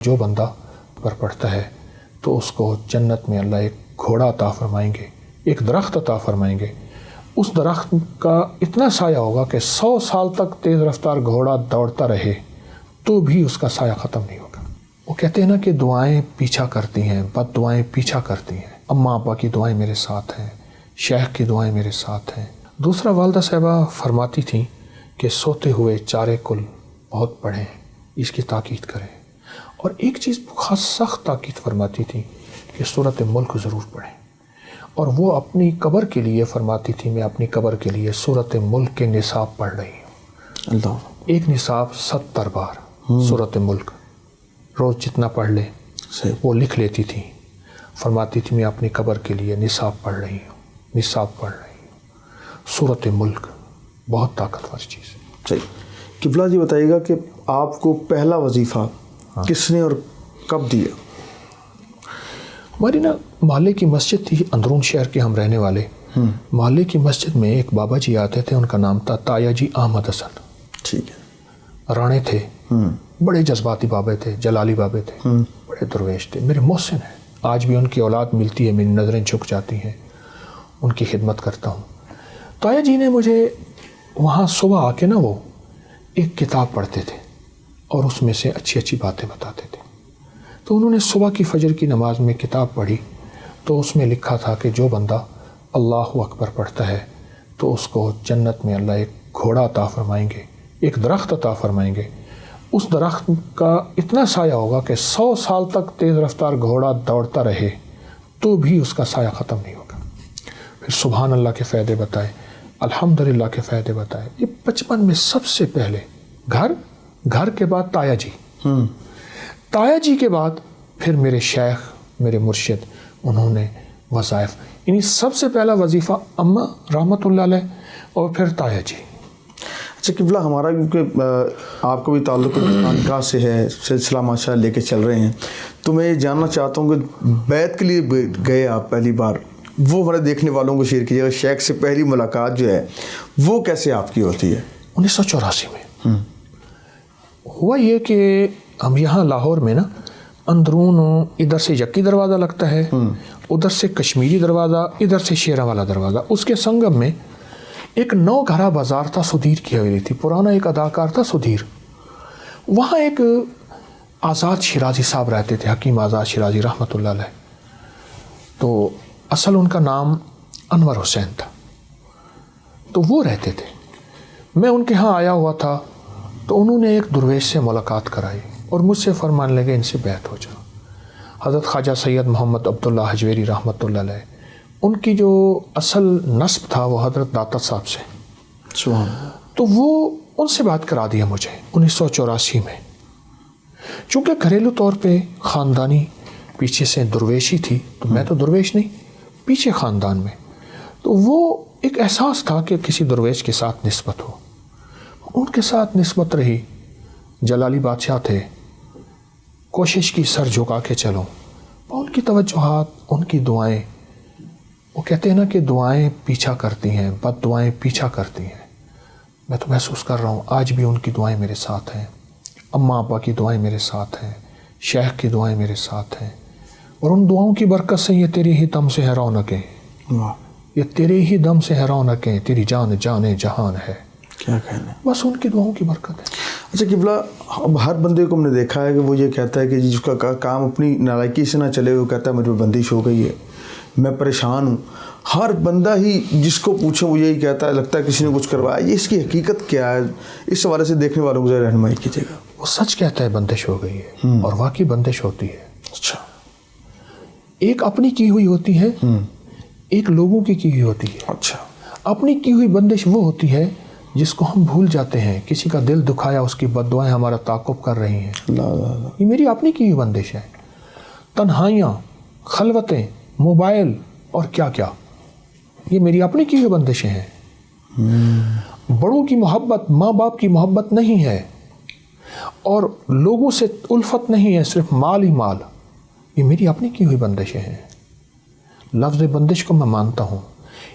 جو بندہ پر پڑھتا ہے تو اس کو جنت میں اللہ ایک گھوڑا عطا فرمائیں گے، ایک درخت عطا فرمائیں گے۔ اس درخت کا اتنا سایہ ہوگا کہ 100 سال تک تیز رفتار گھوڑا دوڑتا رہے تو بھی اس کا سایہ ختم نہیں ہوگا۔ وہ کہتے ہیں نا کہ دعائیں پیچھا کرتی ہیں، بد دعائیں پیچھا کرتی ہیں۔ اماں ابا کی دعائیں میرے ساتھ ہیں، شیخ کی دعائیں میرے ساتھ ہیں۔ دوسرا، والدہ صاحبہ فرماتی تھیں کہ سوتے ہوئے چارے کل بہت پڑھیں، اس کی تاکید کریں۔ اور ایک چیز خاص سخت تاکید فرماتی تھی کہ سورۃ ملک ضرور پڑھیں، اور وہ اپنی قبر کے لیے فرماتی تھی میں اپنی قبر کے لیے سورۃ ملک کے نصاب پڑھ رہی ہوں۔ اللہ، ایک نصاب 70 بار سورۃ ملک، روز جتنا پڑھ لے وہ لکھ لیتی تھی۔ فرماتی تھی میں اپنی قبر کے لیے نصاب پڑھ رہی ہوں، نصاب پڑھ رہی ہوں۔ سورۃ ملک بہت طاقتور چیز ہے۔ صحیح۔ قبلہ جی بتائیے گا کہ آپ کو پہلا وظیفہ کس نے اور کب دیا؟ ہماری نا محلے کی مسجد تھی، اندرون شہر کے ہم رہنے والے۔ محلے کی مسجد میں ایک بابا جی آتے تھے، ان کا نام تھا تایا جی احمد حسن۔ ٹھیک ہے۔ رانے تھے، بڑے جذباتی بابے تھے، جلالی بابے تھے، بڑے درویش تھے، میرے محسن ہیں۔ آج بھی ان کی اولاد ملتی ہے، میری نظریں جھک جاتی ہیں، ان کی خدمت کرتا ہوں۔ تایا جی نے مجھے وہاں صبح آ کے نا وہ ایک کتاب پڑھتے تھے اور اس میں سے اچھی اچھی باتیں بتاتے تھے۔ تو انہوں نے صبح کی فجر کی نماز میں کتاب پڑھی تو اس میں لکھا تھا کہ جو بندہ اللہ اکبر پڑھتا ہے تو اس کو جنت میں اللہ ایک گھوڑا عطا فرمائیں گے، ایک درخت عطا فرمائیں گے۔ اس درخت کا اتنا سایہ ہوگا کہ 100 سال تک تیز رفتار گھوڑا دوڑتا رہے تو بھی اس کا سایہ ختم نہیں ہوگا۔ پھر سبحان اللہ کے فائدے بتائے، الحمدللہ کے فائدے بتائے۔ یہ 55 میں سب سے پہلے گھر کے بعد تایا جی، تایا جی کے بعد پھر میرے شیخ، میرے مرشد، انہوں نے وظائف، یعنی سب سے پہلا وظیفہ اماں رحمۃ اللہ علیہ اور پھر تایا جی۔ اچھا قبلہ، ہمارا کیونکہ آپ کا بھی تعلق خانقاہ سے ہے، سلسلہ ماشاء اللہ لے کے چل رہے ہیں، تو میں یہ جاننا چاہتا ہوں کہ بیعت کے لیے گئے آپ پہلی بار، وہ ہمارے دیکھنے والوں کو شیئر کیجیے گا۔ شیخ سے پہلی ملاقات جو ہے وہ کیسے آپ کی ہوتی ہے؟ 1984 میں ہوا یہ کہ ہم یہاں لاہور میں نا اندرون ادھر سے یکی دروازہ لگتا ہے، ادھر سے کشمیری دروازہ، ادھر سے شیرہ والا دروازہ، اس کے سنگم میں ایک 9 گھرا بازار تھا، سدھیر کی ہوئی تھی، پرانا ایک اداکار تھا سدھیر۔ وہاں ایک آزاد شیرازی صاحب رہتے تھے، حکیم آزاد شیرازی رحمۃ اللہ علیہ۔ تو اصل ان کا نام انور حسین تھا، تو وہ رہتے تھے۔ میں ان کے ہاں آیا ہوا تھا تو انہوں نے ایک درویش سے ملاقات کرائی اور مجھ سے فرمان لگے ان سے بیعت ہو جاؤ۔ حضرت خواجہ سید محمد عبداللہ حجویری رحمۃ اللہ علیہ، ان کی جو اصل نسب تھا وہ حضرت داتا صاحب سے، تو وہ ان سے بات کرا دیا مجھے 1984 میں۔ چونکہ گھریلو طور پہ خاندانی پیچھے سے درویشی تھی، تو میں تو درویش نہیں، پیچھے خاندان میں، تو وہ ایک احساس تھا کہ کسی درویش کے ساتھ نسبت ہو۔ ان کے ساتھ نسبت رہی، جلالی بادشاہ تھے، کوشش کی سر جھکا کے چلو، ان کی توجہات، ان کی دعائیں، وہ کہتے ہیں نا کہ دعائیں پیچھا کرتی ہیں، بد دعائیں پیچھا کرتی ہیں۔ میں تو محسوس کر رہا ہوں آج بھی ان کی دعائیں میرے ساتھ ہیں، اماں ابا کی دعائیں میرے ساتھ ہیں، شیخ کی دعائیں میرے ساتھ ہیں، اور ان دعاؤں کی برکت سے یہ تیری ہی دم سے ہے رونقیں، یہ تیرے ہی دم سے ہے رونقیں، تیری جان جان جہان ہے۔ کیا کہنا ہے، بس ان کی دعاؤں کی برکت ہے۔ اچھا قبلہ، اب ہر بندے کو ہم نے دیکھا ہے کہ وہ یہ کہتا ہے کہ جس کا کام اپنی نالائکی سے نہ چلے، وہ کہتا ہے مجھ پہ بندش ہو گئی ہے، میں پریشان ہوں۔ ہر بندہ ہی جس کو پوچھے وہ یہی کہتا ہے، لگتا ہے کسی نے کچھ کروایا۔ یہ اس کی حقیقت کیا ہے؟ اس حوالے سے دیکھنے والوں کو ذرا رہنمائی کیجیے گا۔ وہ سچ کہتا ہے بندش ہو گئی ہے، اور واقعی بندش ہوتی ہے۔ اچھا، ایک اپنی کی ہوئی ہوتی ہے، ایک لوگوں کی ہوئی ہوتی ہے۔ اچھا، اپنی کی ہوئی بندش وہ ہوتی ہے جس کو ہم بھول جاتے ہیں، کسی کا دل دکھایا، اس کی بد دعائیں ہمارا تعاقب کر رہی ہیں، یہ میری اپنی کی ہوئی بندش ہے۔ تنہائیاں، خلوتیں، موبائل اور کیا کیا، یہ میری اپنی کی ہوئی بندشیں ہیں۔ بڑوں کی محبت، ماں باپ کی محبت نہیں ہے، اور لوگوں سے الفت نہیں ہے، صرف مال ہی مال، یہ میری اپنی کی ہوئی بندشیں ہیں۔ لفظ بندش کو میں مانتا ہوں۔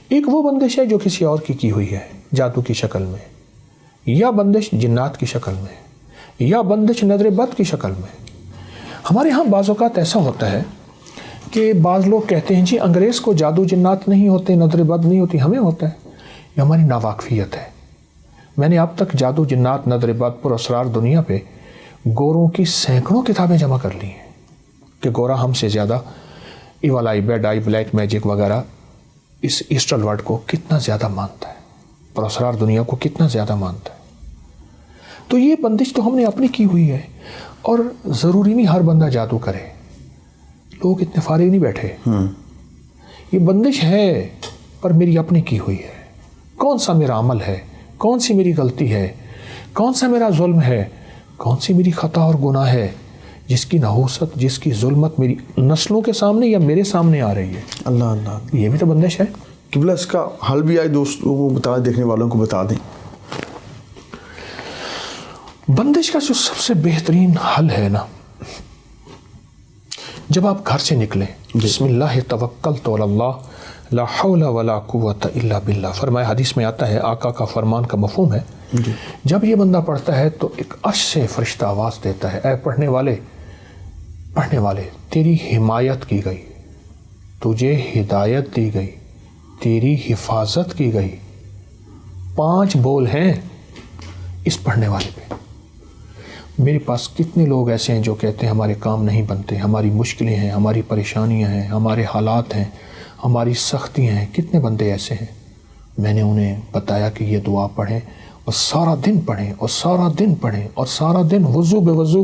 ایک وہ بندش ہے جو کسی اور کی ہوئی ہے، جادو کی شکل میں، یا بندش جنات کی شکل میں، یا بندش نظر بد کی شکل میں۔ ہمارے یہاں بعض اوقات ایسا ہوتا ہے کہ بعض لوگ کہتے ہیں جی انگریز کو جادو جنات نہیں ہوتے، نظر بد نہیں ہوتی، ہمیں ہوتا ہے. یہ ہماری ناواقفیت ہے. میں نے اب تک جادو جنات، نظر بد، پر اسرار دنیا پہ گوروں کی سینکڑوں کتابیں جمع کر لی ہیں کہ گورا ہم سے زیادہ evil eye, bad eye, black magic وغیرہ اس ایسٹرل ورڈ کو کتنا زیادہ مانتا ہے، پر اسرار دنیا کو کتنا زیادہ مانتا ہے. تو یہ بندش تو ہم نے اپنی کی ہوئی ہے، اور ضروری نہیں ہر بندہ جادو کرے. لوگ اتنے فارغ نہیں بیٹھے. یہ بندش ہے پر میری اپنی کی ہوئی ہے. کون سا میرا عمل ہے، کون سی میری غلطی ہے، کون سا میرا ظلم ہے، کون سی میری خطا اور گناہ ہے جس کی نحوست، جس کی ظلمت میری نسلوں کے سامنے یا میرے سامنے آ رہی ہے. اللہ اللہ، یہ بھی تو بندش ہے. قبلہ اس کا حل بھی آئے دوستوں کو بتا، دیکھنے والوں کو بتا دیں. بندش کا جو سب سے بہترین حل ہے نا، جب آپ گھر سے نکلیں، بسم اللہ توکلت علی اللہ لا حول ولا قوت الا باللہ، فرمایا حدیث میں آتا ہے، آقا کا فرمان کا مفہوم ہے. جب یہ بندہ پڑھتا ہے تو ایک عرش سے فرشتہ آواز دیتا ہے، اے پڑھنے والے تیری حمایت کی گئی، تجھے ہدایت دی گئی، تیری حفاظت کی گئی. 5 بول ہیں اس پڑھنے والے پہ. میرے پاس کتنے لوگ ایسے ہیں جو کہتے ہیں ہمارے کام نہیں بنتے، ہماری مشکلیں ہیں، ہماری پریشانیاں ہیں، ہمارے حالات ہیں، ہماری سختیاں ہیں. کتنے بندے ایسے ہیں. میں نے انہیں بتایا کہ یہ دعا پڑھیں اور سارا دن پڑھیں اور سارا دن پڑھیں اور سارا دن وضو بے وضو،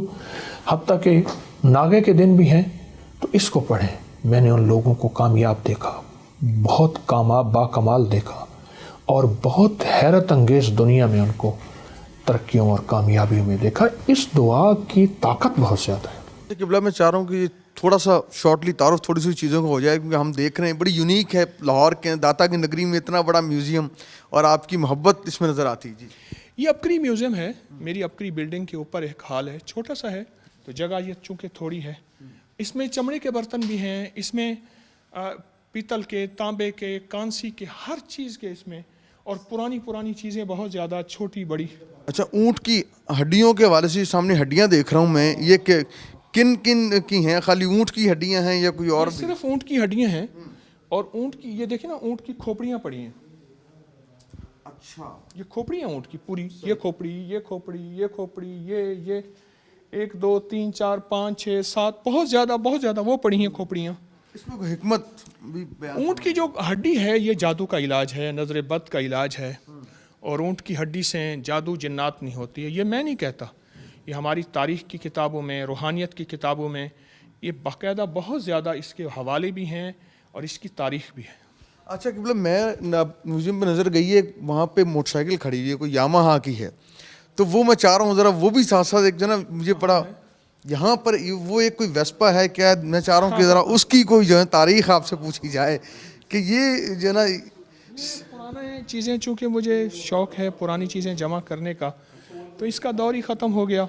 حتیٰ کہ ناگے کے دن بھی ہیں تو اس کو پڑھیں. میں نے ان لوگوں کو کامیاب دیکھا، بہت کامیاب با کمال دیکھا، اور بہت حیرت انگیز دنیا میں ان کو ترقیوں اور کامیابیوں میں دیکھا. اس دعا کی طاقت بہت زیادہ ہے. قبلہ میں چاہ رہا ہوں کہ تھوڑا سا شارٹلی تعارف تھوڑی سی چیزوں کا ہو جائے، کیونکہ ہم دیکھ رہے ہیں بڑی یونیک ہے لاہور کے داتا کی نگری میں اتنا بڑا میوزیم، اور آپ کی محبت اس میں نظر آتی. جی یہ اپکری میوزیم ہے. میری اپکری بلڈنگ کے اوپر ایک ہال ہے، چھوٹا سا ہے تو جگہ یہ چونکہ تھوڑی ہے. اس میں چمڑے کے برتن بھی ہیں، اس میں پیتل کے، تانبے کے، کانسی کے، ہر چیز کے اس میں، اور پرانی چیزیں بہت زیادہ، چھوٹی بڑی. اچھا، اونٹ کی ہڈیوں کے حوالے سے سامنے ہڈیاں دیکھ رہا ہوں میں، یہ کہ کن کی ہیں؟ خالی اونٹ کی ہڈیاں ہیں یا کوئی اور بھی؟ صرف اونٹ کی ہڈیاں ہیں، اور اونٹ کی یہ دیکھیں نا، اونٹ کی کھوپڑیاں پڑی ہیں. اچھا، یہ کھوپڑی ہیں اونٹ کی پوری، یہ کھوپڑی، یہ کھوپڑی، یہ کھوپڑی، یہ 1 2 3 4 5 6 7 بہت زیادہ وہ پڑی ہیں کھوپڑیاں. اس میں کوئی حکمت بھی بیان؟ اونٹ کی جو ہڈی ہے یہ جادو کا علاج ہے، نظر بد کا علاج ہے، اور اونٹ کی ہڈی سے جادو جنات نہیں ہوتی ہے. یہ میں نہیں کہتا، یہ ہماری تاریخ کی کتابوں میں، روحانیت کی کتابوں میں یہ باقاعدہ بہت زیادہ اس کے حوالے بھی ہیں اور اس کی تاریخ بھی ہے. اچھا قبلہ، میں میوزیم پہ نظر گئی ہے، وہاں پہ موٹر سائیکل کھڑی ہوئی ہے، کوئی یاماہا کی ہے، تو وہ میں چاہ رہا ہوں ذرا وہ بھی ساتھ ساتھ ایک جو نا مجھے پڑا یہاں پر وہ ایک کوئی ویسپا ہے کیا؟ میں چاہ رہا ہوں کہ ذرا اس کی کوئی جو ہے تاریخ آپ سے پوچھی جائے کہ یہ جو ہے نا پرانے چیزیں، چونکہ مجھے شوق ہے پرانی چیزیں جمع کرنے کا، تو اس کا دور ہی ختم ہو گیا.